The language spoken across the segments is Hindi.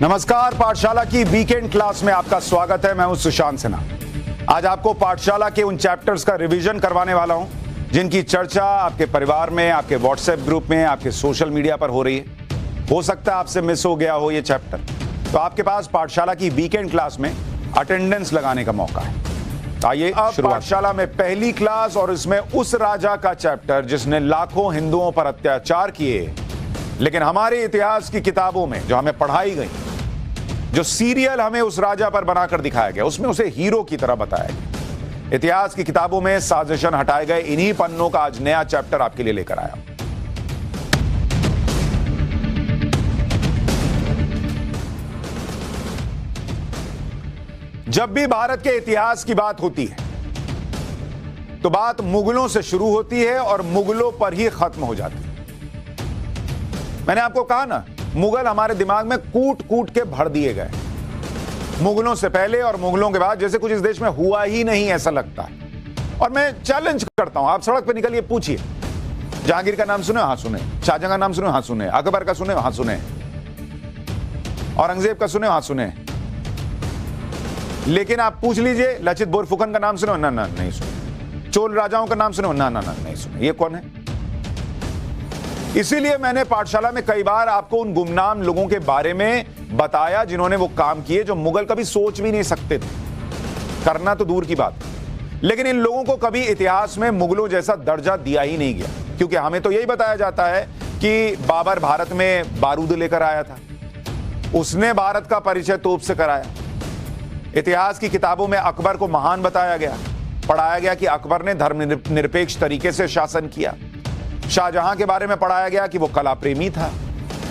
नमस्कार, पाठशाला की वीकेंड क्लास में आपका स्वागत है। मैं हूं सुशांत सिन्हा। आज आपको पाठशाला के उन चैप्टर्स का रिवीजन करवाने वाला हूं जिनकी चर्चा आपके परिवार में, आपके व्हाट्सएप ग्रुप में, आपके सोशल मीडिया पर हो रही है। हो सकता है आपसे मिस हो गया हो ये चैप्टर, तो आपके पास पाठशाला की वीकेंड क्लास में अटेंडेंस लगाने का मौका है। आइए अब पाठशाला में पहली क्लास, और इसमें उस राजा का चैप्टर जिसने लाखों हिंदुओं पर अत्याचार किए, लेकिन हमारे इतिहास की किताबों में जो हमें पढ़ाई गई, जो सीरियल हमें उस राजा पर बनाकर दिखाया गया, उसमें उसे हीरो की तरह बताया गया। इतिहास की किताबों में साजिशन हटाए गए इन्हीं पन्नों का आज नया चैप्टर आपके लिए लेकर आया। जब भी भारत के इतिहास की बात होती है तो बात मुगलों से शुरू होती है और मुगलों पर ही खत्म हो जाती है। मैंने आपको कहा ना, मुगल हमारे दिमाग में कूट कूट के भर दिए गए। मुगलों से पहले और मुगलों के बाद जैसे कुछ इस देश में हुआ ही नहीं, ऐसा लगता है। और मैं चैलेंज करता हूं, आप सड़क पर निकलिए, पूछिए, जहांगीर का नाम सुने? हाँ सुने। शाहजहां का नाम सुने? हाँ सुने। अकबर का सुने? हाँ सुने। औरंगजेब का सुने? हाँ सुने। लेकिन आप पूछ लीजिए, लचित बोरफुकन का नाम सुने? ना ना नहीं सुने। चोल राजाओं का नाम सुने? ना ना ना नहीं सुने। ये कौन है? इसीलिए मैंने पाठशाला में कई बार आपको उन गुमनाम लोगों के बारे में बताया जिन्होंने वो काम किए जो मुगल कभी सोच भी नहीं सकते थे, करना तो दूर की बात। लेकिन इन लोगों को कभी इतिहास में मुगलों जैसा दर्जा दिया ही नहीं गया, क्योंकि हमें तो यही बताया जाता है कि बाबर भारत में बारूद लेकर आया था, उसने भारत का परिचय तोप से कराया। इतिहास की किताबों में अकबर को महान बताया गया, पढ़ाया गया कि अकबर ने धर्मनिरपेक्ष तरीके से शासन किया। शाहजहां के बारे में पढ़ाया गया कि वो कला प्रेमी था।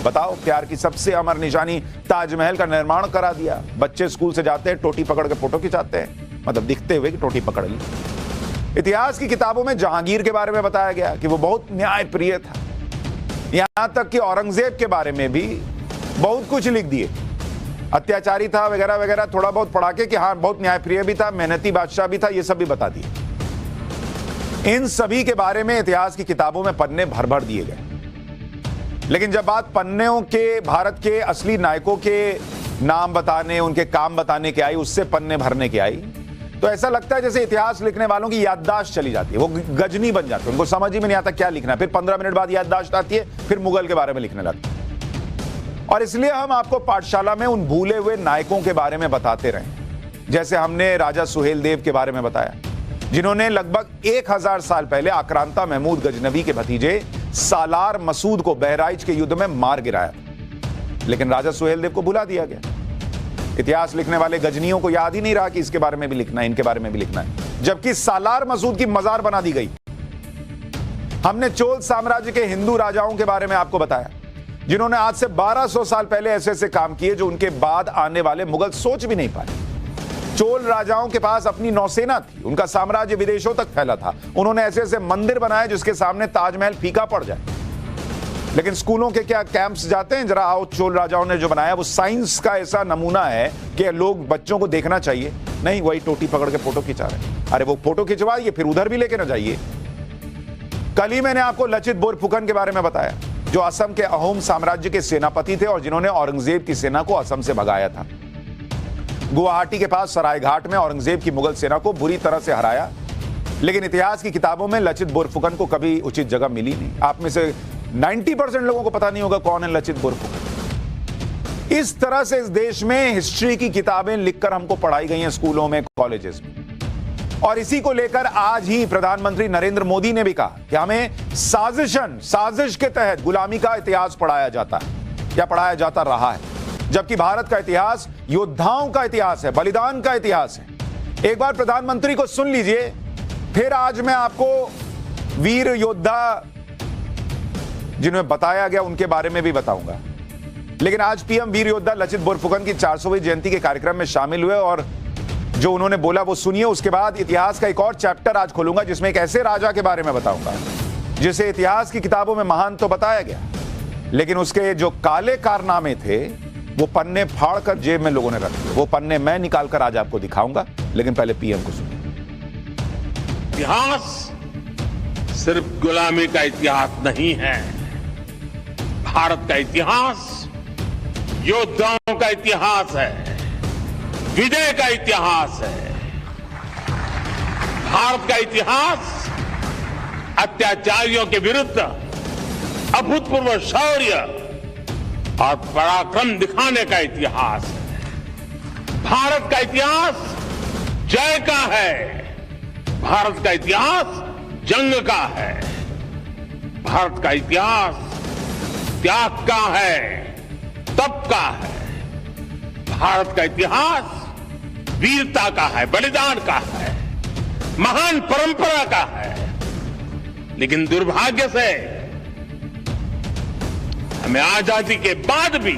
बताओ, प्यार की सबसे अमर निशानी ताजमहल का निर्माण करा दिया। बच्चे स्कूल से जाते हैं, टोटी पकड़ के फोटो खिंचाते हैं, मतलब दिखते हुए कि टोटी पकड़ ली। इतिहास की किताबों में जहांगीर के बारे में बताया गया कि वो बहुत न्यायप्रिय था। यहां तक कि औरंगजेब के बारे में भी बहुत कुछ लिख दिए, अत्याचारी था वगैरह वगैरह, थोड़ा बहुत पढ़ा के कि हाँ बहुत न्यायप्रिय भी था, मेहनती बादशाह भी था, ये सब भी बता दिए। इन सभी के बारे में इतिहास की किताबों में पन्ने भर भर दिए गए। लेकिन जब बात पन्नों के, भारत के असली नायकों के नाम बताने, उनके काम बताने के आई, उससे पन्ने भरने के आई, तो ऐसा लगता है जैसे इतिहास लिखने वालों की याददाश्त चली जाती है, वो गजनी बन जाती है, उनको समझ ही में नहीं आता क्या लिखना है। फिर 15 मिनट बाद याददाश्त आती है, फिर मुगल के बारे में लिखने लगते हैं। और इसलिए हम आपको पाठशाला में उन भूले हुए नायकों के बारे में बताते रहे। जैसे हमने राजा सुहेलदेव के बारे में बताया, जिन्होंने लगभग 1000 साल पहले आक्रांता महमूद गजनवी के भतीजे सालार मसूद को बहराइच के युद्ध में मार गिराया। लेकिन राजा सुहेलदेव को भुला दिया गया। इतिहास लिखने वाले गजनियों को याद ही नहीं रहा कि इसके बारे में भी लिखना है, इनके बारे में भी लिखना है, जबकि सालार मसूद की मजार बना दी गई। हमने चोल साम्राज्य के हिंदू राजाओं के बारे में आपको बताया, जिन्होंने आज से 1200 साल पहले ऐसे ऐसे काम किए जो उनके बाद आने वाले मुगल सोच भी नहीं पाए। चोल राजाओं के पास अपनी नौसेना थी, उनका साम्राज्य विदेशों तक फैला था, उन्होंने ऐसे ऐसे मंदिर बनाए जिसके सामने ताजमहल फीका पड़ जाए। लेकिन स्कूलों के क्या कैंप्स जाते हैं? जरा आओ, चोल राजाओं ने जो बनाया वो साइंस का ऐसा नमूना है कि लोग, बच्चों को देखना चाहिए। नहीं, वही टोटी पकड़ के फोटो खिंचा रहे। अरे वो फोटो खिंचवाइए, फिर उधर भी लेके ना जाइए। कल ही मैंने आपको लचित बोरफुकन के बारे में बताया, जो असम के अहोम साम्राज्य के सेनापति थे और जिन्होंने औरंगजेब की सेना को असम से भगाया था। गुवाहाटी के पास सरायघाट में औरंगजेब की मुगल सेना को बुरी तरह से हराया। लेकिन इतिहास की किताबों में लचित बोरफुकन को कभी उचित जगह मिली नहीं। आप में से 90% लोगों को पता नहीं होगा कौन है लचित बोरफुकन। इस तरह से इस देश में हिस्ट्री की किताबें लिखकर हमको पढ़ाई गई हैं स्कूलों में, कॉलेजेस में। और इसी को लेकर आज ही प्रधानमंत्री नरेंद्र मोदी ने भी कहा कि हमें साजिश के तहत गुलामी का इतिहास पढ़ाया जाता है, या पढ़ाया जाता रहा है, जबकि भारत का इतिहास योद्धाओं का इतिहास है, बलिदान का इतिहास है। एक बार प्रधानमंत्री को सुन लीजिए, फिर आज मैं आपको वीर योद्धा जिन्हें बताया गया उनके बारे में भी बताऊंगा। लेकिन आज पीएम वीर योद्धा लचित बोरफुकन की 400वीं जयंती के कार्यक्रम में शामिल हुए और जो उन्होंने बोला वो सुनिए। उसके बाद इतिहास का एक और चैप्टर आज खोलूंगा जिसमें एक ऐसे राजा के बारे में बताऊंगा जिसे इतिहास की किताबों में महान तो बताया गया, लेकिन उसके जो काले कारनामे थे वो पन्ने फाड़ कर जेब में लोगों ने रख दिए। वो पन्ने मैं निकाल कर आज आपको दिखाऊंगा, लेकिन पहले पीएम को सुनिए। इतिहास सिर्फ गुलामी का इतिहास नहीं है। भारत का इतिहास योद्धाओं का इतिहास है, विजय का इतिहास है। भारत का इतिहास अत्याचारियों के विरुद्ध अभूतपूर्व शौर्य और पराक्रम दिखाने का इतिहास है। भारत का इतिहास जय का है, भारत का इतिहास जंग का है, भारत का इतिहास त्याग का है, तप का है, भारत का इतिहास वीरता का है, बलिदान का है, महान परंपरा का है। लेकिन दुर्भाग्य से हमें आजादी के बाद भी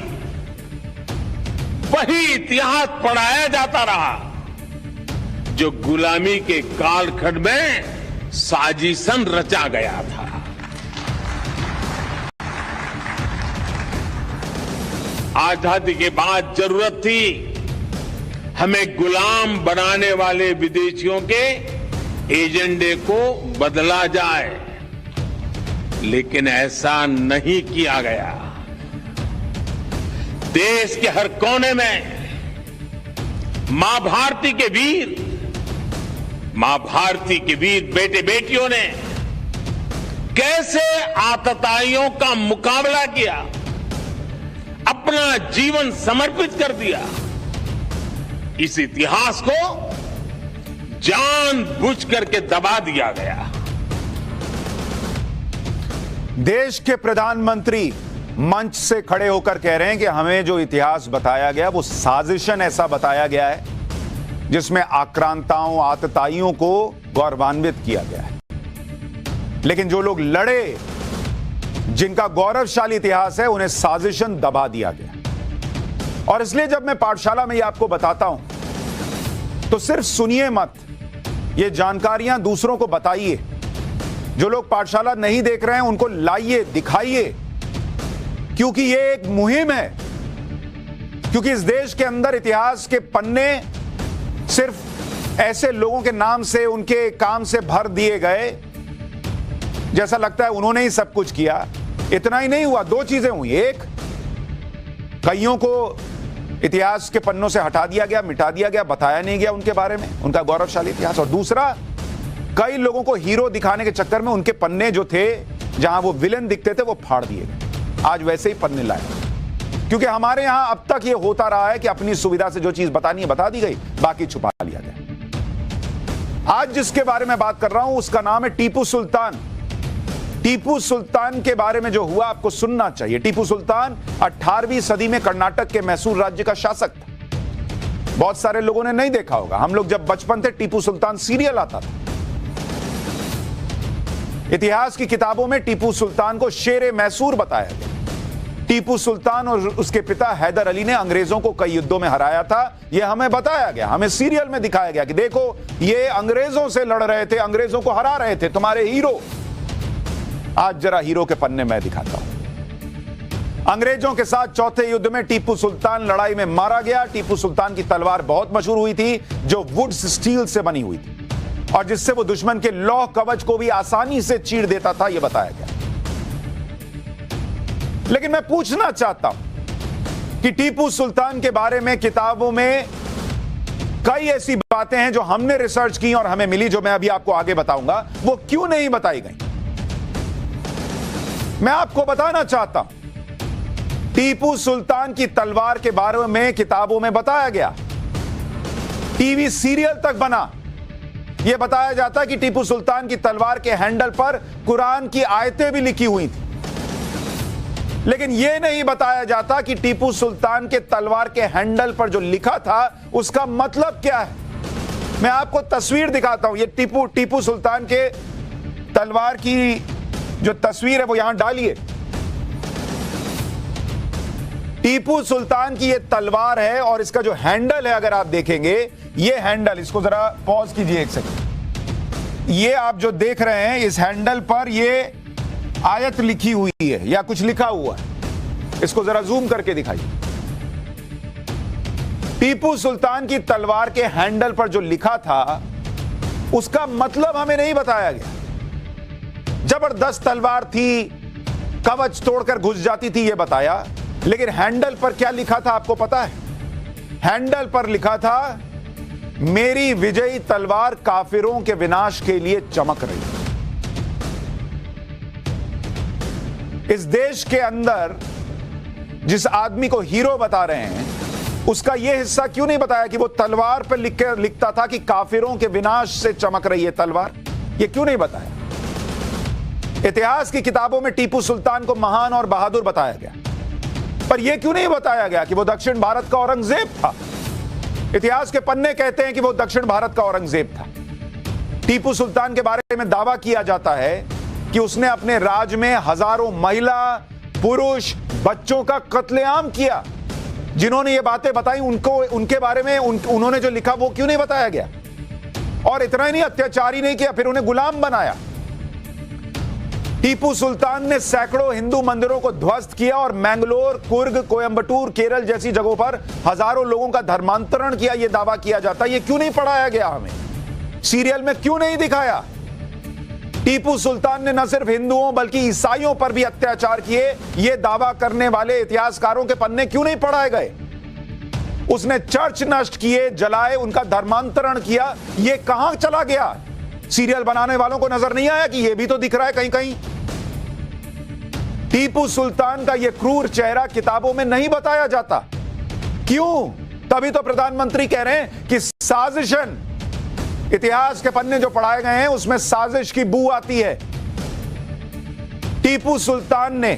वही इतिहास पढ़ाया जाता रहा जो गुलामी के कालखंड में साजिशन रचा गया था। आजादी के बाद जरूरत थी हमें गुलाम बनाने वाले विदेशियों के एजेंडे को बदला जाए, लेकिन ऐसा नहीं किया गया। देश के हर कोने में मां भारती के वीर बेटे बेटियों ने कैसे आतताइयों का मुकाबला किया, अपना जीवन समर्पित कर दिया। इस इतिहास को जानबूझ करके दबा दिया गया। देश के प्रधानमंत्री मंच से खड़े होकर कह रहे हैं कि हमें जो इतिहास बताया गया वो साजिशन ऐसा बताया गया है जिसमें आक्रांताओं आतताइयों को गौरवान्वित किया गया है। लेकिन जो लोग लड़े, जिनका गौरवशाली इतिहास है, उन्हें साजिशन दबा दिया गया। और इसलिए जब मैं पाठशाला में ये आपको बताता हूं तो सिर्फ सुनिए मत, ये जानकारियां दूसरों को बताइए। जो लोग पाठशाला नहीं देख रहे हैं उनको लाइए, दिखाइए, क्योंकि ये एक मुहिम है। क्योंकि इस देश के अंदर इतिहास के पन्ने सिर्फ ऐसे लोगों के नाम से, उनके काम से भर दिए गए, जैसा लगता है उन्होंने ही सब कुछ किया। इतना ही नहीं हुआ, दो चीजें हुई। एक, कईयों को इतिहास के पन्नों से हटा दिया गया, मिटा दिया गया, बताया नहीं गया उनके बारे में, उनका गौरवशाली इतिहास। और दूसरा, कई लोगों को हीरो दिखाने के चक्कर में उनके पन्ने जो थे, जहां वो विलेन दिखते थे, वो फाड़ दिए गए। आज वैसे ही पन्ने लाए, क्योंकि हमारे यहां अब तक ये होता रहा है कि अपनी सुविधा से जो चीज बतानी है बता दी गई, बाकी छुपा लिया गया। आज जिसके बारे में बात कर रहा हूं उसका नाम है टीपू सुल्तान। टीपू सुल्तान के बारे में जो हुआ आपको सुनना चाहिए। टीपू सुल्तान 18वीं सदी में कर्नाटक के मैसूर राज्य का शासक था। बहुत सारे लोगों ने नहीं देखा होगा। हम लोग जब बचपन थे, टीपू सुल्तान सीरियल आता था। इतिहास की किताबों में टीपू सुल्तान को शेरे मैसूर बताया गया। टीपू सुल्तान और उसके पिता हैदर अली ने अंग्रेजों को कई युद्धों में हराया था। यह हमें बताया गया, हमें सीरियल में दिखाया गया कि देखो ये अंग्रेजों से लड़ रहे थे, अंग्रेजों को हरा रहे थे, तुम्हारे हीरो। आज जरा हीरो के पन्ने मैं दिखाता हूं। अंग्रेजों के साथ चौथे युद्ध में टीपू सुल्तान लड़ाई में मारा गया। टीपू सुल्तान की तलवार बहुत मशहूर हुई थी, जो वुड्स स्टील से बनी हुई थी और जिससे वो दुश्मन के लौह कवच को भी आसानी से चीर देता था, यह बताया गया। लेकिन मैं पूछना चाहता हूं कि टीपू सुल्तान के बारे में किताबों में कई ऐसी बातें हैं जो हमने रिसर्च की और हमें मिली, जो मैं अभी आपको आगे बताऊंगा, वो क्यों नहीं बताई गई। मैं आपको बताना चाहता हूं, टीपू सुल्तान की तलवार के बारे में किताबों में बताया गया, टीवी सीरियल तक बना। यह बताया जाता है कि टीपू सुल्तान की तलवार के हैंडल पर कुरान की आयतें भी लिखी हुई थी। लेकिन यह नहीं बताया जाता कि टीपू सुल्तान के तलवार के हैंडल पर जो लिखा था उसका मतलब क्या है। मैं आपको तस्वीर दिखाता हूं। यह टीपू सुल्तान के तलवार की जो तस्वीर है वो यहां डालिए। टीपू सुल्तान की यह तलवार है और इसका जो हैंडल है, अगर आप देखेंगे, यह हैंडल, इसको जरा पॉज कीजिए एक सेकंड। ये आप जो देख रहे हैं, इस हैंडल पर यह आयत लिखी हुई है या कुछ लिखा हुआ है। इसको जरा जूम करके दिखाइए। टीपू सुल्तान की तलवार के हैंडल पर जो लिखा था उसका मतलब हमें नहीं बताया गया। जबरदस्त तलवार थी, कवच तोड़कर घुस जाती थी, यह बताया। लेकिन हैंडल पर क्या लिखा था आपको पता है? हैंडल पर लिखा था, मेरी विजयी तलवार काफिरों के विनाश के लिए चमक रही है। इस देश के अंदर जिस आदमी को हीरो बता रहे हैं, उसका यह हिस्सा क्यों नहीं बताया कि वो तलवार पर लिखता था कि काफिरों के विनाश से चमक रही है तलवार? ये क्यों नहीं बताया? इतिहास की किताबों में टीपू सुल्तान को महान और बहादुर बताया गया, पर यह क्यों नहीं बताया गया कि वो दक्षिण भारत का औरंगजेब था? इतिहास के पन्ने कहते हैं कि वो दक्षिण भारत का औरंगजेब था। टीपू सुल्तान के बारे में दावा किया जाता है कि उसने अपने राज में हजारों महिला, पुरुष, बच्चों का कत्लेआम किया। जिन्होंने ये बातें बताई उनके बारे में उन्होंने जो लिखा वो क्यों नहीं बताया गया? और इतना ही नहीं, अत्याचार ही नहीं किया, फिर उन्हें गुलाम बनाया। टीपू सुल्तान ने सैकड़ों हिंदू मंदिरों को ध्वस्त किया और मैंगलोर, कुर्ग, कोयंबटूर, केरल जैसी जगहों पर हजारों लोगों का धर्मांतरण किया, यह दावा किया जाता है। यह क्यों नहीं पढ़ाया गया हमें? सीरियल में क्यों नहीं दिखाया? टीपू सुल्तान ने न सिर्फ हिंदुओं बल्कि ईसाइयों पर भी अत्याचार किए, यह दावा करने वाले इतिहासकारों के पन्ने क्यों नहीं पढ़ाए गए? उसने चर्च नष्ट किए, जलाए, उनका धर्मांतरण किया, यह कहां चला गया? सीरियल बनाने वालों को नजर नहीं आया कि यह भी तो दिख रहा है कहीं कहीं? टीपू सुल्तान का यह क्रूर चेहरा किताबों में नहीं बताया जाता। क्यों? तभी तो प्रधानमंत्री कह रहे हैं कि साजिशन, इतिहास के पन्ने जो पढ़ाए गए हैं उसमें साजिश की बू आती है। टीपू सुल्तान ने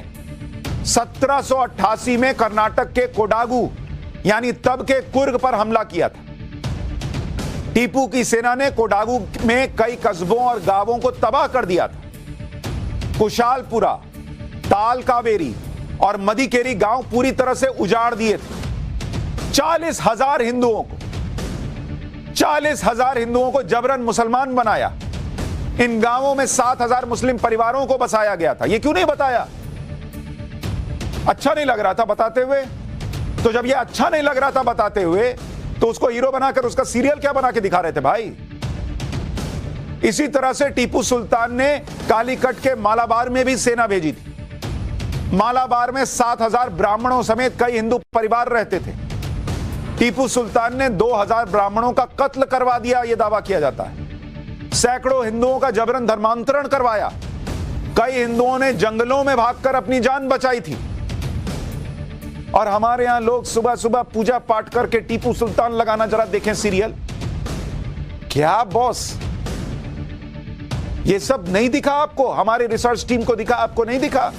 1788 में कर्नाटक के कोडागु यानी तब के कुर्ग पर हमला किया था। टीपू की सेना ने कोडागु में कई कस्बों और गांवों को तबाह कर दिया था। कुशालपुरा, ताल कावेरी और मदिकेरी गांव पूरी तरह से उजाड़ दिए थे। 40,000 हिंदुओं को जबरन मुसलमान बनाया। इन गांवों में 7,000 मुस्लिम परिवारों को बसाया गया था। यह क्यों नहीं बताया? अच्छा नहीं लग रहा था बताते हुए? तो जब यह अच्छा नहीं लग रहा था बताते हुए, तो उसको हीरो बनाकर उसका सीरियल क्या बना के दिखा रहे थे भाई? इसी तरह से टीपू सुल्तान ने कालीकट के मालाबार में भी सेना भेजी थी। मालाबार में 7,000 ब्राह्मणों समेत कई हिंदू परिवार रहते थे। टीपू सुल्तान ने 2,000 ब्राह्मणों का कत्ल करवा दिया, यह दावा किया जाता है। सैकड़ों हिंदुओं का जबरन धर्मांतरण करवाया। कई हिंदुओं ने जंगलों में भागकर अपनी जान बचाई थी। और हमारे यहां लोग सुबह सुबह पूजा पाठ करके टीपू सुल्तान लगाना, जरा देखें सीरियल। क्या बॉस, ये सब नहीं दिखा आपको? हमारी रिसर्च टीम को दिखा, आपको नहीं दिखा?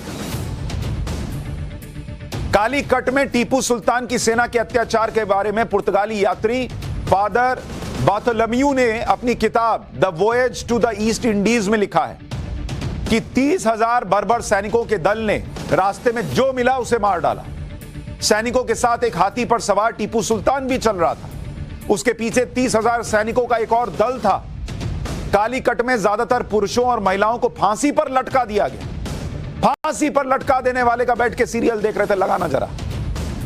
कालीकट में टीपू सुल्तान की सेना के अत्याचार के बारे में पुर्तगाली यात्री फादर बार्थोलोम्यू ने अपनी किताब the voyage to the East Indies में लिखा है कि 30,000 बर्बर सैनिकों के दल ने रास्ते में जो मिला उसे मार डाला। सैनिकों के साथ एक हाथी पर सवार टीपू सुल्तान भी चल रहा था। उसके पीछे 30,000 सैनिकों का एक और दल था। कालीकट में ज्यादातर पुरुषों और महिलाओं को फांसी पर लटका दिया गया। फांसी पर लटका देने वाले का बैठ के सीरियल देख रहे थे। लगाना जरा,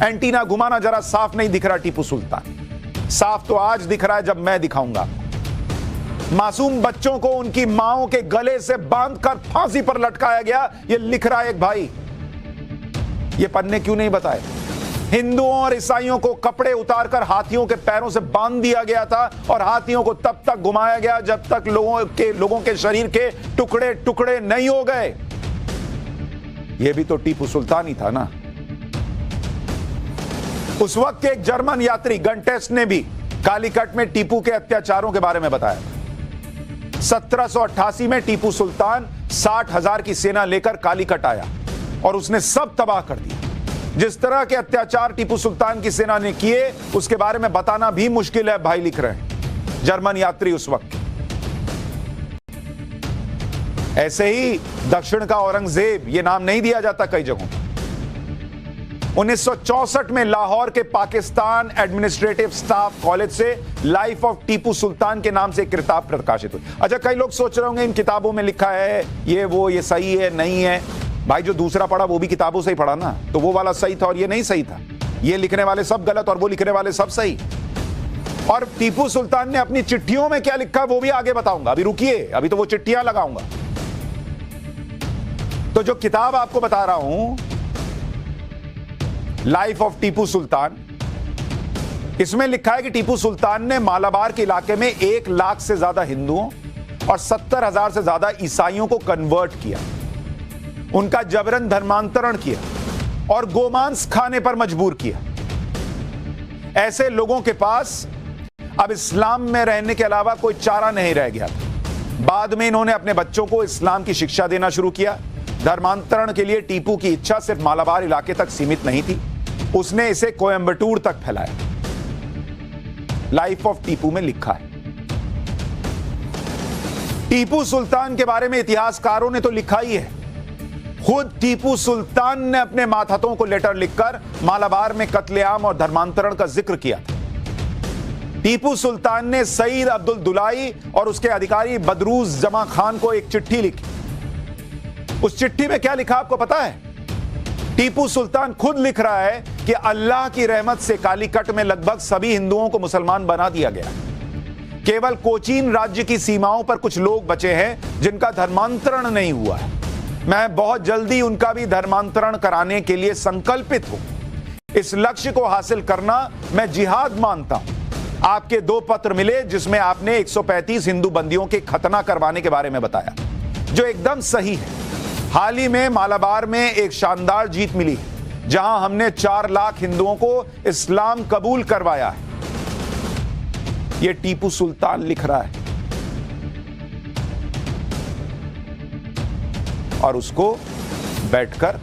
एंटीना घुमाना जरा, साफ नहीं दिख रहा टीपू सुल्तान। साफ तो आज दिख रहा है जब मैं दिखाऊंगा। मासूम बच्चों को उनकी मांओं के गले से बांधकर फांसी पर लटकाया गया, यह लिख रहा है एक भाई। ये पन्ने क्यों नहीं बताए? हिंदुओं और ईसाइयों को कपड़े उतारकर हाथियों के पैरों से बांध दिया गया था और हाथियों को तब तक घुमाया गया जब तक लोगों के शरीर के टुकड़े टुकड़े नहीं हो गए। यह भी तो टीपू सुल्तान ही था ना। उस वक्त के एक जर्मन यात्री गंटेस्ट ने भी कालीकट में टीपू के अत्याचारों के बारे में बताया। 1788 में टीपू सुल्तान 60,000 की सेना लेकर कालीकट आया और उसने सब तबाह कर दिया। जिस तरह के अत्याचार टीपू सुल्तान की सेना ने किए उसके बारे में बताना भी मुश्किल है, भाई लिख रहे हैं जर्मन यात्री उस वक्त। ऐसे ही दक्षिण का औरंगजेब, यह नाम नहीं दिया जाता कई जगहों। 1964 में लाहौर के पाकिस्तान एडमिनिस्ट्रेटिव स्टाफ कॉलेज से लाइफ ऑफ टीपू सुल्तान के नाम से एक किताब प्रकाशित हुई। अच्छा, कई लोग सोच रहे होंगे इन किताबों में लिखा है ये सही है, नहीं है। भाई जो दूसरा पढ़ा वो भी किताबों से ही पढ़ा ना, तो वो वाला सही था और ये नहीं सही था। ये लिखने वाले सब गलत और वो लिखने वाले सब सही। और टीपू सुल्तान ने अपनी चिट्ठियों में क्या लिखा वो भी आगे बताऊंगा। अभी रुकिए, अभी तो वो चिट्ठियां लगाऊंगा। तो जो किताब आपको बता रहा हूं लाइफ ऑफ टीपू सुल्तान। इसमें लिखा है कि टीपू सुल्तान ने मालाबार के इलाके में 1 लाख से ज्यादा हिंदुओं और 70,000 से ज्यादा ईसाइयों को कन्वर्ट किया, उनका जबरन धर्मांतरण किया और गोमांस खाने पर मजबूर किया। ऐसे लोगों के पास अब इस्लाम में रहने के अलावा कोई चारा नहीं रह गया था। बाद में इन्होंने अपने बच्चों को इस्लाम की शिक्षा देना शुरू किया। धर्मांतरण के लिए टीपू की इच्छा सिर्फ मालाबार इलाके तक सीमित नहीं थी, उसने इसे कोयंबटूर तक फैलाया। लाइफ ऑफ टीपू में लिखा है। टीपू सुल्तान के बारे में इतिहासकारों ने तो लिखा ही है। खुद टीपू सुल्तान ने अपने मातहतों को लेटर लिखकर मालाबार में कत्लेआम और धर्मांतरण का जिक्र किया था। टीपू सुल्तान ने सईद अब्दुल दुलाई और उसके अधिकारी बदरूज जमा खान को एक चिट्ठी लिखी। उस चिट्ठी में क्या लिखा आपको पता है? टीपू सुल्तान खुद लिख रहा है कि अल्लाह की रहमत से कालीकट में लगभग सभी हिंदुओं को मुसलमान बना दिया गया। केवल कोचीन राज्य की सीमाओं पर कुछ लोग बचे हैं जिनका धर्मांतरण नहीं हुआ है। मैं बहुत जल्दी उनका भी धर्मांतरण कराने के लिए संकल्पित हूं। इस लक्ष्य को हासिल करना मैं जिहाद मानता हूं। आपके 2 पत्र मिले जिसमें आपने 135 हिंदू बंदियों के खतना करवाने के बारे में बताया, जो एकदम सही है। हाल ही में मालाबार में एक शानदार जीत मिली है, जहां हमने 4 लाख हिंदुओं को इस्लाम कबूल करवाया है। यह टीपू सुल्तान लिख रहा है और उसको बैठकर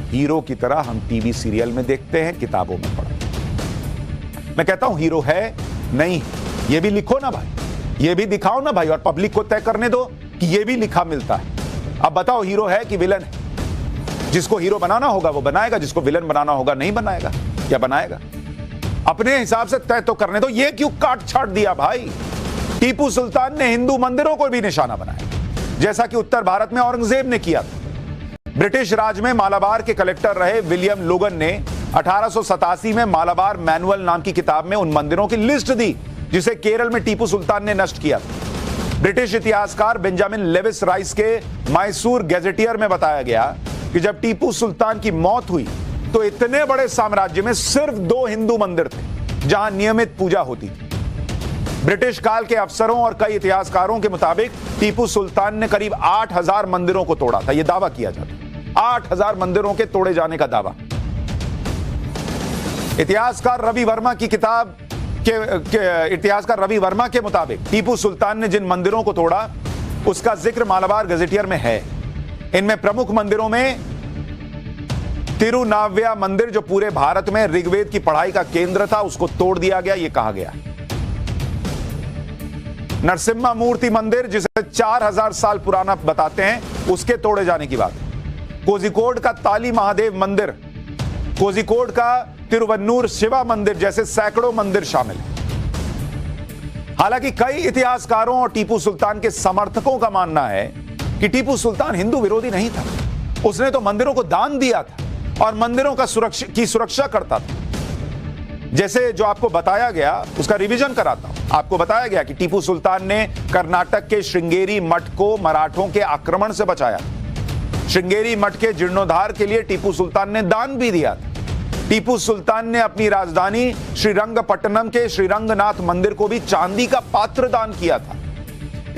हीरो की तरह हम टीवी सीरियल में देखते हैं, किताबों में पढ़ते हैं। मैं कहता हूं हीरो है नहीं, ये भी लिखो ना भाई, ये भी दिखाओ ना भाई, और पब्लिक को तय करने दो कि ये भी लिखा मिलता है। अब बताओ हीरो है कि विलन है? जिसको हीरो बनाना होगा वो बनाएगा, जिसको विलन बनाना होगा नहीं बनाएगा। क्या बनाएगा? अपने हिसाब से तय तो करने दो। ये क्यों काट छाट दिया भाई? टीपू सुल्तान ने हिंदू मंदिरों को भी निशाना बनाया, जैसा कि उत्तर भारत में औरंगजेब ने किया था। ब्रिटिश राज में मालाबार के कलेक्टर रहे विलियम लोगन ने 1887 में मालाबार मैनुअल नाम की किताब में उन मंदिरों की लिस्ट दी जिसे केरल में टीपू सुल्तान ने नष्ट किया था। ब्रिटिश इतिहासकार बेंजामिन लेविस राइस के मैसूर गैजेटियर में बताया गया कि जब टीपू सुल्तान की मौत हुई तो इतने बड़े साम्राज्य में सिर्फ 2 हिंदू मंदिर थे जहां नियमित पूजा होती थी। ब्रिटिश काल के अफसरों और कई इतिहासकारों के मुताबिक टीपू सुल्तान ने करीब 8000 मंदिरों को तोड़ा था। यह दावा किया जाता, 8000 मंदिरों के तोड़े जाने का दावा। इतिहासकार रवि वर्मा के मुताबिक टीपू सुल्तान ने जिन मंदिरों को तोड़ा उसका जिक्र मालाबार गजेटियर में है। इनमें प्रमुख मंदिरों में तिरुनाव्या मंदिर, जो पूरे भारत में ऋग्वेद की पढ़ाई का केंद्र था, उसको तोड़ दिया गया, यह कहा गया। नरसिम्हा मूर्ति मंदिर, जिसे 4000 साल पुराना बताते हैं, उसके तोड़े जाने की बात। कोझिकोड का ताली महादेव मंदिर, कोझिकोड का तिरुवन्नूर शिवा मंदिर जैसे सैकड़ों मंदिर शामिल हैं। हालांकि कई इतिहासकारों और टीपू सुल्तान के समर्थकों का मानना है कि टीपू सुल्तान हिंदू विरोधी नहीं था। उसने तो मंदिरों को दान दिया था और मंदिरों की सुरक्षा करता था। जैसे जो आपको बताया गया उसका रिवीजन कराता हूं। आपको बताया गया कि टीपू सुल्तान ने कर्नाटक के श्रृंगेरी मठ को मराठों के आक्रमण से बचाया। श्रृंगेरी मठ के जीर्णोद्धार के लिए टीपू सुल्तान ने दान भी दिया था। टीपू सुल्तान ने अपनी राजधानी श्रीरंगपट्टनम के श्रीरंगनाथ मंदिर को भी चांदी का पात्र दान किया था।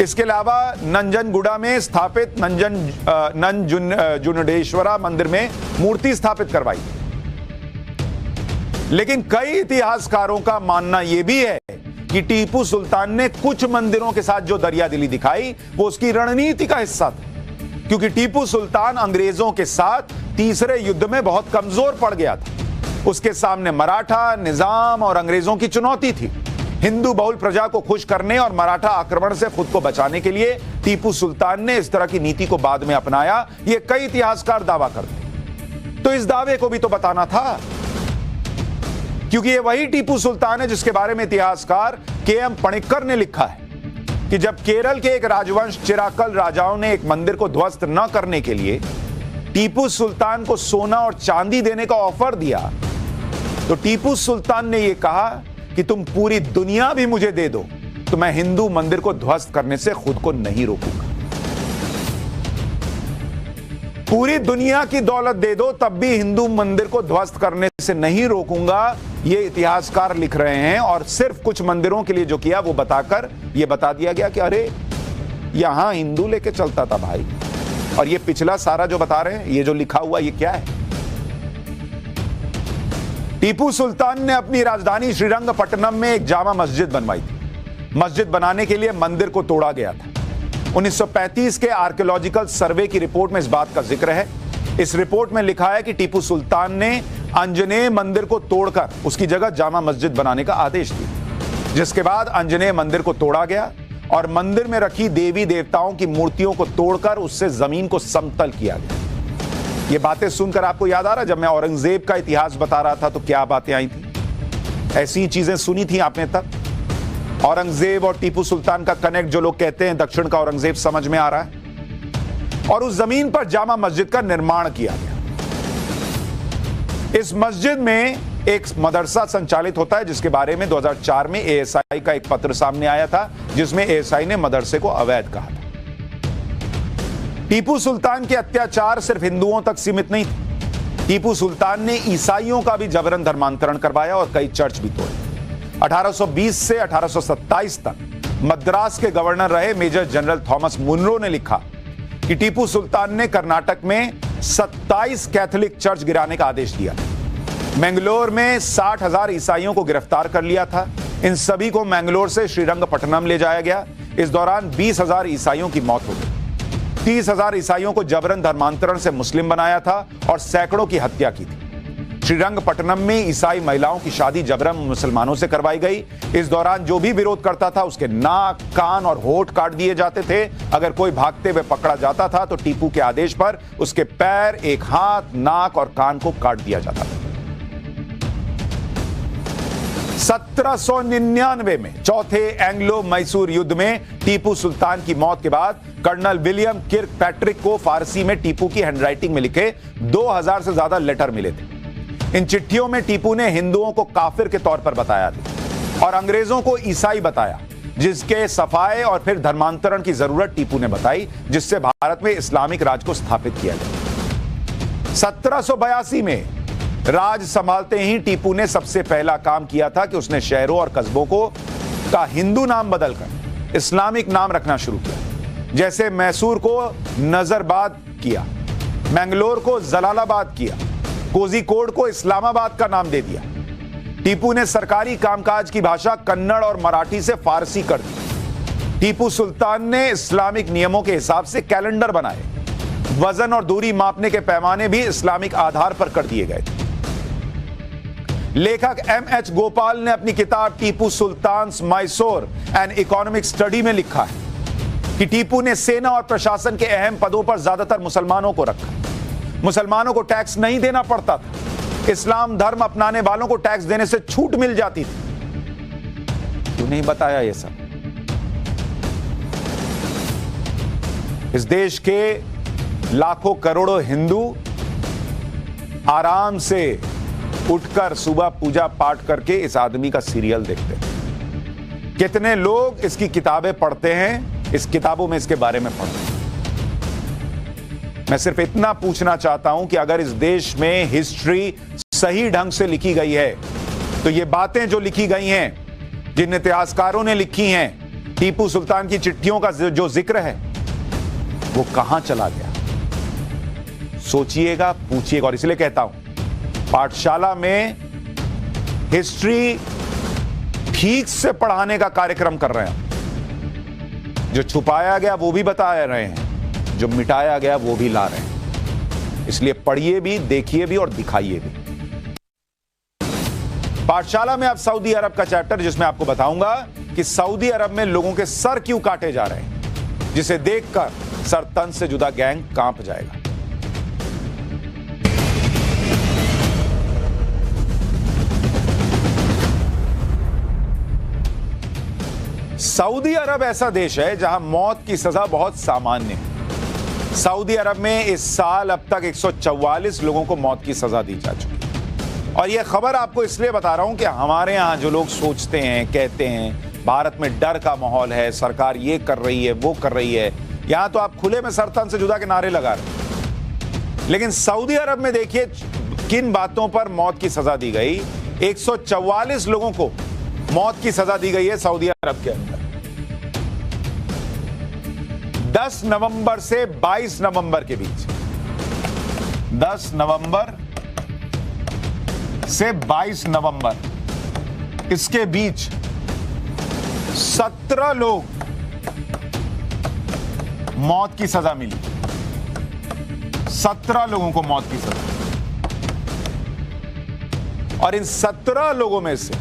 इसके अलावा नंजनगुड़ा में स्थापित नंजुंडेश्वरा मंदिर में मूर्ति स्थापित करवाई। लेकिन कई इतिहासकारों का मानना यह भी है कि टीपू सुल्तान ने कुछ मंदिरों के साथ जो दरियादिली दिखाई वो उसकी रणनीति का हिस्सा था, क्योंकि टीपू सुल्तान अंग्रेजों के साथ तीसरे युद्ध में बहुत कमजोर पड़ गया था। उसके सामने मराठा निजाम और अंग्रेजों की चुनौती थी। हिंदू बहुल प्रजा को खुश करने और मराठा आक्रमण से खुद को बचाने के लिए टीपू सुल्तान ने इस तरह की नीति को बाद में अपनाया। ये कई इतिहासकार दावा करते, तो इस दावे को भी तो बताना था, क्योंकि ये वही टीपू सुल्तान है जिसके बारे में इतिहासकार के.एम. पणिक्कर ने लिखा है कि जब केरल के एक राजवंश चिराकल राजाओं ने एक मंदिर को ध्वस्त न करने के लिए टीपू सुल्तान को सोना और चांदी देने का ऑफर दिया, तो टीपू सुल्तान ने यह कहा कि तुम पूरी दुनिया भी मुझे दे दो तो मैं हिंदू मंदिर को ध्वस्त करने से खुद को नहीं रोकूंगा। पूरी दुनिया की दौलत दे दो तब भी हिंदू मंदिर को ध्वस्त करने से नहीं रोकूंगा, ये इतिहासकार लिख रहे हैं। और सिर्फ कुछ मंदिरों के लिए जो किया वो बताकर ये बता दिया गया कि अरे यहां हिंदू लेके चलता था भाई। और ये पिछला सारा जो बता रहे हैं, ये जो लिखा हुआ ये क्या है? टीपू सुल्तान ने अपनी राजधानी श्रीरंगपट्टनम में एक जामा मस्जिद बनवाई थी। मस्जिद बनाने के लिए मंदिर को तोड़ा गया था। 1935 के आर्कियोलॉजिकल सर्वे की रिपोर्ट में इस बात का जिक्र है। इस रिपोर्ट में लिखा है कि टीपू सुल्तान ने आंजनेय मंदिर को तोड़कर उसकी जगह जामा मस्जिद बनाने का आदेश दिया, जिसके बाद आंजनेय मंदिर को तोड़ा गया और मंदिर में रखी देवी देवताओं की मूर्तियों को तोड़कर उससे जमीन को समतल किया गया। ये बातें सुनकर आपको याद आ रहा, जब मैं औरंगजेब का इतिहास बता रहा था तो क्या बातें आई थी? ऐसी चीजें सुनी थी आपने तब? औरंगजेब और टीपू सुल्तान का कनेक्ट जो लोग कहते हैं दक्षिण का औरंगजेब, समझ में आ रहा है। और उस जमीन पर जामा मस्जिद का निर्माण किया गया। इस मस्जिद में एक मदरसा संचालित होता है, जिसके बारे में 2004 में एएसआई का एक पत्र सामने आया था, जिसमें एएसआई ने मदरसे को अवैध कहा था। टीपू सुल्तान के अत्याचार सिर्फ हिंदुओं तक सीमित नहीं थे। टीपू सुल्तान ने ईसाइयों का भी जबरन धर्मांतरण करवाया और कई चर्च भी तोड़े। 1820 से 1827 तक मद्रास के गवर्नर रहे मेजर जनरल थॉमस मुनरो ने लिखा कि टीपू सुल्तान ने कर्नाटक में 27 कैथोलिक चर्च गिराने का आदेश दिया। मैंगलोर में 60,000 ईसाइयों को गिरफ्तार कर लिया था। इन सभी को मैंगलोर से श्रीरंगपट्टनम ले जाया गया। इस दौरान 20,000 ईसाइयों की मौत हो गई। 30,000 ईसाइयों को जबरन धर्मांतरण से मुस्लिम बनाया था और सैकड़ों की हत्या की थी। श्रीरंगपट्टनम में ईसाई महिलाओं की शादी जबरन मुसलमानों से करवाई गई। इस दौरान जो भी विरोध करता था उसके नाक, कान और होठ काट दिए जाते थे। अगर कोई भागते हुए पकड़ा जाता था तो टीपू के आदेश पर उसके पैर, एक हाथ, नाक और कान को काट दिया जाता था। 1799 में चौथे एंग्लो मैसूर युद्ध में टीपू सुल्तान की मौत के बाद कर्नल विलियम किर्क पैट्रिक को फारसी में टीपू की हैंडराइटिंग में लिखे 2000 से ज्यादा लेटर मिले थे। इन चिट्ठियों में टीपू ने हिंदुओं को काफिर के तौर पर बताया था और अंग्रेजों को ईसाई बताया, जिसके सफाए और फिर धर्मांतरण की जरूरत टीपू ने बताई, जिससे भारत में इस्लामिक राज को स्थापित किया गया। 1782 में राज संभालते ही टीपू ने सबसे पहला काम किया था कि उसने शहरों और कस्बों को का हिंदू नाम बदलकर इस्लामिक नाम रखना शुरू किया। जैसे मैसूर को नजरबाद किया, मैंगलोर को जलालाबाद किया, कोझिकोड को इस्लामाबाद का नाम दे दिया। टीपू ने सरकारी कामकाज की भाषा कन्नड़ और मराठी से फारसी कर दी। टीपू सुल्तान ने इस्लामिक नियमों के हिसाब से कैलेंडर बनाए। वजन और दूरी मापने के पैमाने भी इस्लामिक आधार पर कर दिए गए थे। लेखक M.H. गोपाल ने अपनी किताब Tipu Sultan's Mysore an economic study में लिखा है कि टीपू ने सेना और प्रशासन के अहम पदों पर ज्यादातर मुसलमानों को रखा। मुसलमानों को टैक्स नहीं देना पड़ता था। इस्लाम धर्म अपनाने वालों को टैक्स देने से छूट मिल जाती थी। क्यों नहीं बताया ये सब? इस देश के लाखों करोड़ों हिंदू आराम से उठकर सुबह पूजा पाठ करके इस आदमी का सीरियल देखते हैं। कितने लोग इसकी किताबें पढ़ते हैं, इस किताबों में इसके बारे में पढ़ते हैं। मैं सिर्फ इतना पूछना चाहता हूं कि अगर इस देश में हिस्ट्री सही ढंग से लिखी गई है तो ये बातें जो लिखी गई हैं, जिन इतिहासकारों ने लिखी हैं, टीपू सुल्तान की चिट्ठियों का जो जिक्र है, वो कहां चला गया? सोचिएगा, पूछिएगा। और इसलिए कहता हूं, पाठशाला में हिस्ट्री ठीक से पढ़ाने का कार्यक्रम कर रहे हैं। जो छुपाया गया वो भी बता रहे हैं, जो मिटाया गया वो भी ला रहे हैं। इसलिए पढ़िए भी, देखिए भी और दिखाइए भी। पाठशाला में अब सऊदी अरब का चैप्टर, जिसमें आपको बताऊंगा कि सऊदी अरब में लोगों के सर क्यों काटे जा रहे हैं, जिसे देखकर सर तन से जुदा गैंग कांप जाएगा। सऊदी अरब ऐसा देश है जहां मौत की सजा बहुत सामान्य है। सऊदी अरब में इस साल अब तक 144 लोगों को मौत की सजा दी जा चुकी है। और यह खबर आपको इसलिए बता रहा हूं कि हमारे यहां जो लोग सोचते हैं, कहते हैं भारत में डर का माहौल है, सरकार ये कर रही है, वो कर रही है, यहां तो आप खुले में सरतन से जुदा के नारे लगा रहे हैं। लेकिन सऊदी अरब में देखिए किन बातों पर मौत की सजा दी गई। 144 लोगों को मौत की सजा दी गई है सऊदी अरब के अंदर। 10 नवंबर से 22 नवंबर के बीच, 10 नवंबर से 22 नवंबर इसके बीच 17 लोग मौत की सजा मिली। 17 लोगों को मौत की सजा, और इन 17 लोगों में से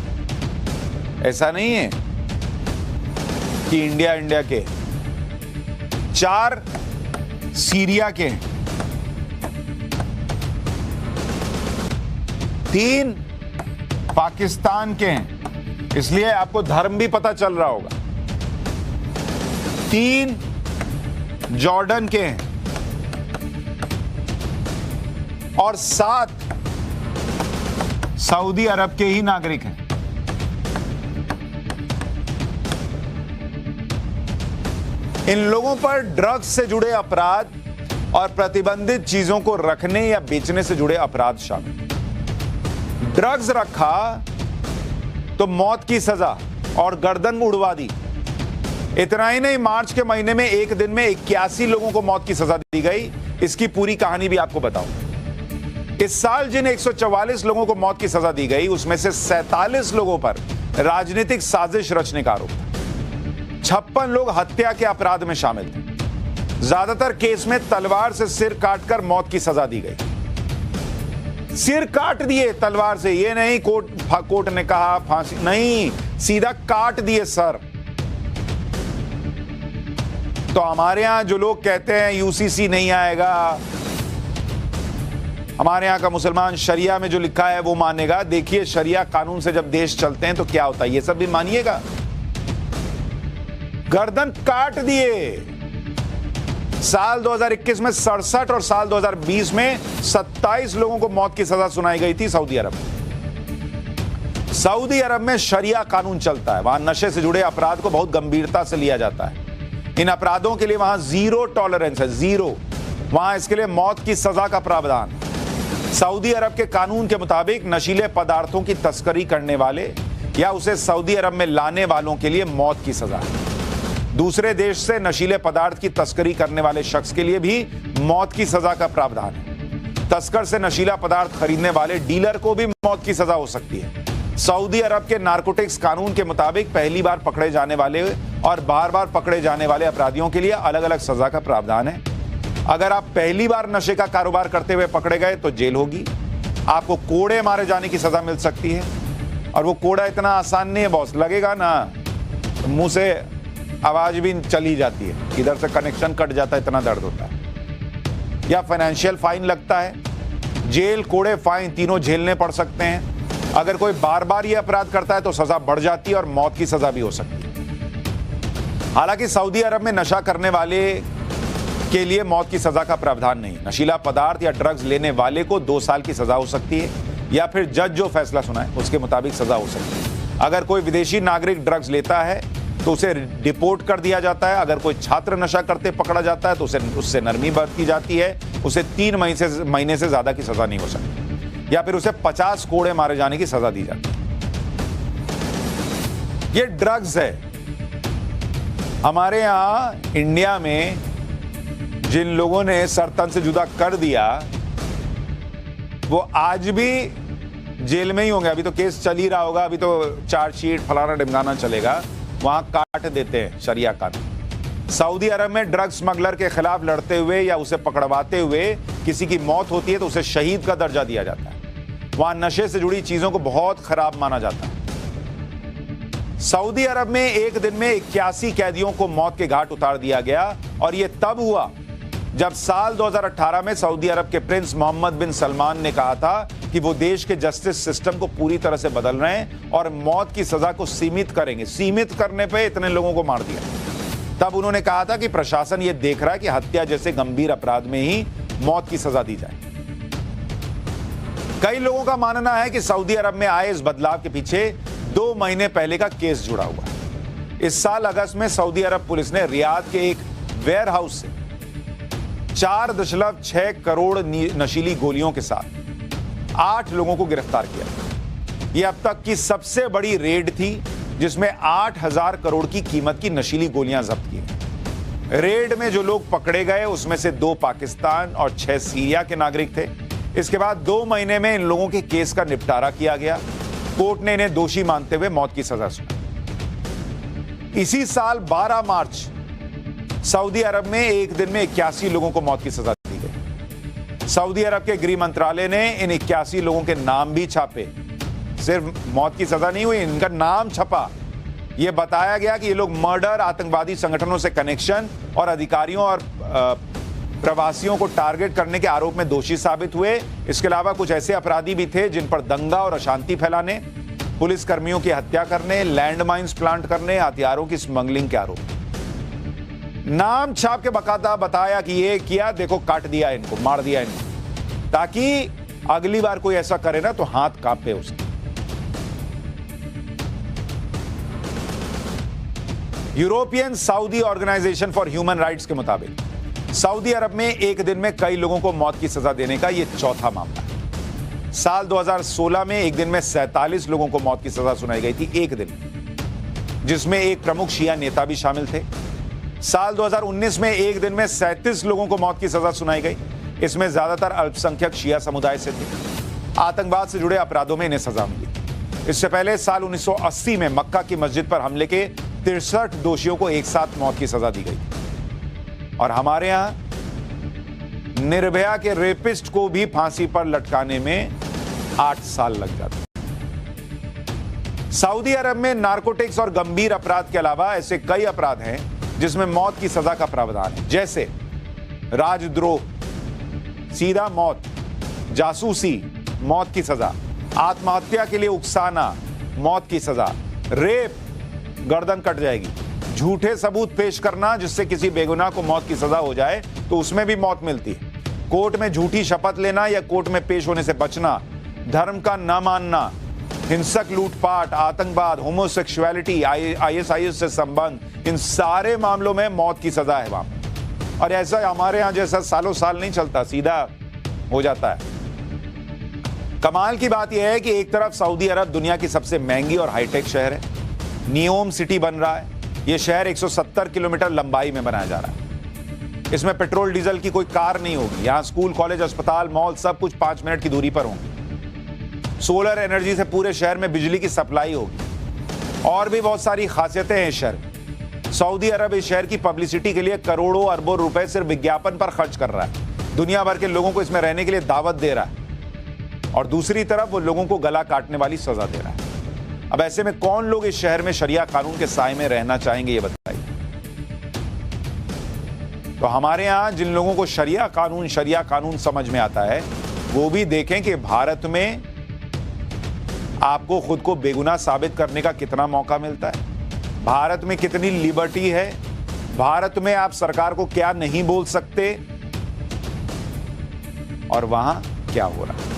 ऐसा नहीं है कि इंडिया के, 4 सीरिया के, 3 पाकिस्तान के हैं, इसलिए आपको धर्म भी पता चल रहा होगा। 3 जॉर्डन के हैं और 7 सऊदी अरब के ही नागरिक हैं। इन लोगों पर ड्रग्स से जुड़े अपराध और प्रतिबंधित चीजों को रखने या बेचने से जुड़े अपराध शामिल। ड्रग्स रखा तो मौत की सजा और गर्दन उड़वा दी। इतना ही नहीं, मार्च के महीने में एक दिन में 81 लोगों को मौत की सजा दी गई। इसकी पूरी कहानी भी आपको बताऊं। इस साल जिन 144 लोगों को मौत की सजा दी गई, उसमें से 47 लोगों पर राजनीतिक साजिश रचने का आरोप था। 56 लोग हत्या के अपराध में शामिल थे। ज्यादातर केस में तलवार से सिर काटकर मौत की सजा दी गई। सिर काट दिए तलवार से, ये नहीं कोर्ट ने कहा फांसी, नहीं, सीधा काट दिए सर। तो हमारे यहां जो लोग कहते हैं यूसीसी नहीं आएगा, हमारे यहां का मुसलमान शरिया में जो लिखा है वो मानेगा, देखिए शरिया कानून से जब देश चलते हैं तो क्या होता है, ये सब भी मानिएगा। गर्दन काट दिए। साल 2021 में 67 और साल 2020 में 27 लोगों को मौत की सजा सुनाई गई थी सऊदी अरब में। सऊदी अरब में शरिया कानून चलता है, वहां नशे से जुड़े अपराध को बहुत गंभीरता से लिया जाता है। इन अपराधों के लिए वहां 0 टॉलरेंस है, 0। वहां इसके लिए मौत की सजा का प्रावधान। सऊदी अरब के कानून के मुताबिक नशीले पदार्थों की तस्करी करने वाले या उसे सऊदी अरब में लाने वालों के लिए मौत की सजा है। दूसरे देश से नशीले पदार्थ की तस्करी करने वाले शख्स के लिए भी मौत की सजा का प्रावधान है। तस्कर से नशीला पदार्थ खरीदने वाले डीलर को भी मौत की सजा हो सकती है। सऊदी अरब के नारकोटिक्स कानून के मुताबिक पहली बार पकड़े जाने वाले और बार-बार पकड़े जाने वाले अपराधियों के लिए अलग-अलग सजा का प्रावधान है। अगर आप पहली बार नशे का कारोबार करते हुए पकड़े गए तो जेल होगी, आपको कोड़े मारे जाने की सजा मिल सकती है। और वो कोड़ा इतना आसान नहीं है बॉस, लगेगा ना तो मुंह से आवाज भी चली जाती है, इधर से कनेक्शन कट जाता है, इतना दर्द होता है। या फाइनेंशियल फाइन लगता है, जेल, कोड़े, फाइन तीनों झेलने पड़ सकते हैं। अगर कोई बार बार ये अपराध करता है तो सजा बढ़ जाती है और मौत की सजा भी हो सकती है। हालांकि सऊदी अरब में नशा करने वाले के लिए मौत की सजा का प्रावधान नहीं। नशीला पदार्थ या ड्रग्स लेने वाले को 2 साल की सजा हो सकती है या फिर जज जो फैसला सुनाए उसके मुताबिक सजा हो सकती है। अगर कोई विदेशी नागरिक ड्रग्स लेता है तो उसे डिपोर्ट कर दिया जाता है। अगर कोई छात्र नशा करते पकड़ा जाता है तो उससे नरमी बरती जाती है, उसे 3 महीने से ज्यादा की सजा नहीं हो सकती, या फिर उसे 50 कोड़े मारे जाने की सजा दी जाती है। ये ड्रग्स है। हमारे यहां इंडिया में जिन लोगों ने सर तन से जुदा कर दिया वो आज भी जेल में ही होंगे। अभी तो केस चल ही रहा होगा, अभी तो चार्जशीट फलाना ढिमकाना चलेगा, वहां काट देते हैं शरिया कानून। सऊदी अरब में ड्रग स्मगलर के खिलाफ लड़ते हुए या उसे पकड़वाते हुए किसी की मौत होती है तो उसे शहीद का दर्जा दिया जाता है। वहां नशे से जुड़ी चीजों को बहुत खराब माना जाता है। सऊदी अरब में एक दिन में 81 कैदियों को मौत के घाट उतार दिया गया और यह तब हुआ जब साल 2018 में सऊदी अरब के प्रिंस मोहम्मद बिन सलमान ने कहा था कि वो देश के जस्टिस सिस्टम को पूरी तरह से बदल रहे हैं और मौत की सजा को सीमित करेंगे। सीमित करने पे इतने लोगों को मार दिया। तब उन्होंने कहा था कि प्रशासन ये देख रहा है कि हत्या जैसे गंभीर अपराध में ही मौत की सजा दी जाए। कई लोगों का मानना है कि सऊदी अरब में आए इस बदलाव के पीछे 2 महीने पहले का केस जुड़ा हुआ है। इस साल अगस्त में सऊदी अरब पुलिस ने रियाद के एक वेयर हाउस से 4.6 करोड़ नशीली गोलियों के साथ 8 लोगों को गिरफ्तार किया। यह अब तक की सबसे बड़ी रेड थी जिसमें 8,000 करोड़ की कीमत की नशीली गोलियां जब्त की। रेड में जो लोग पकड़े गए उसमें से 2 पाकिस्तान और 6 सीरिया के नागरिक थे। इसके बाद 2 महीने में इन लोगों के केस का निपटारा किया गया। कोर्ट ने इन्हें दोषी मानते हुए मौत की सजा सुनाई। इसी साल 12 मार्च सऊदी अरब में एक दिन में 81 लोगों को मौत की सजा दी गई। सऊदी अरब के गृह मंत्रालय ने इन 81 लोगों के नाम भी छापे। सिर्फ मौत की सजा नहीं हुई, इनका नाम छपा। यह बताया गया कि ये लोग मर्डर, आतंकवादी संगठनों से कनेक्शन और अधिकारियों और प्रवासियों को टारगेट करने के आरोप में दोषी साबित हुए। इसके अलावा कुछ ऐसे अपराधी भी थे जिन पर दंगा और अशांति फैलाने, पुलिस कर्मियों की हत्या करने, लैंड माइंस प्लांट करने, हथियारों की स्मगलिंग के आरोप। नाम छाप के बकायदा बताया कि ये किया, देखो काट दिया इनको, मार दिया इनको, ताकि अगली बार कोई ऐसा करे ना तो हाथ कांपे उसके। European Saudi organization for human rights के मुताबिक सऊदी अरब में एक दिन में कई लोगों को मौत की सजा देने का यह चौथा मामला है। साल 2016 में एक दिन में 47 लोगों को मौत की सजा सुनाई गई थी, एक दिन, जिसमें एक प्रमुख शिया नेता भी शामिल थे। साल 2019 में एक दिन में 37 लोगों को मौत की सजा सुनाई गई। इसमें ज्यादातर अल्पसंख्यक शिया समुदाय से थे। आतंकवाद से जुड़े अपराधों में इन्हें सजा मिली। इससे पहले साल 1980 में मक्का की मस्जिद पर हमले के 63 दोषियों को एक साथ मौत की सजा दी गई। और हमारे यहां निर्भया के रेपिस्ट को भी फांसी पर लटकाने में 8 साल लग जाते। सऊदी अरब में नारकोटिक्स और गंभीर अपराध के अलावा ऐसे कई अपराध हैं जिसमें मौत की सजा का प्रावधान है, जैसे राजद्रोह, सीधा मौत, जासूसी, मौत की सजा, आत्महत्या के लिए उकसाना, मौत की सजा, रेप, गर्दन कट जाएगी, झूठे सबूत पेश करना जिससे किसी बेगुनाह को मौत की सजा हो जाए तो उसमें भी मौत मिलती है, कोर्ट में झूठी शपथ लेना या कोर्ट में पेश होने से बचना, धर्म का न मानना, हिंसक लूटपाट, आतंकवाद, होमोसेक्सुअलिटी, आईएसआईएस से संबंध, इन सारे मामलों में मौत की सजा है वहां। और ऐसा हमारे यहां जैसा सालों साल नहीं चलता, सीधा हो जाता है। कमाल की बात यह है कि एक तरफ सऊदी अरब दुनिया की सबसे महंगी और हाईटेक शहर है, नियोम सिटी बन रहा है। यह शहर 170 किलोमीटर लंबाई में बनाया जा रहा है। इसमें पेट्रोल डीजल की कोई कार नहीं होगी। यहां स्कूल, कॉलेज, अस्पताल, मॉल सब कुछ 5 मिनट की दूरी पर होंगे। सोलर एनर्जी से पूरे शहर में बिजली की सप्लाई होगी। और भी बहुत सारी खासियतें हैं इस शहर। सऊदी अरब इस शहर की पब्लिसिटी के लिए करोड़ों अरबों रुपए सिर्फ विज्ञापन पर खर्च कर रहा है। दुनिया भर के लोगों को इसमें रहने के लिए दावत दे रहा है और दूसरी तरफ वो लोगों को गला काटने वाली सजा दे रहा है। अब ऐसे में कौन लोग इस शहर में शरिया कानून के साए में रहना चाहेंगे, ये बताइए। तो हमारे यहां जिन लोगों को शरिया कानून समझ में आता है वो भी देखें कि भारत में आपको खुद को बेगुनाह साबित करने का कितना मौका मिलता है, भारत में कितनी लिबर्टी है, भारत में आप सरकार को क्या नहीं बोल सकते और वहां क्या हो रहा है।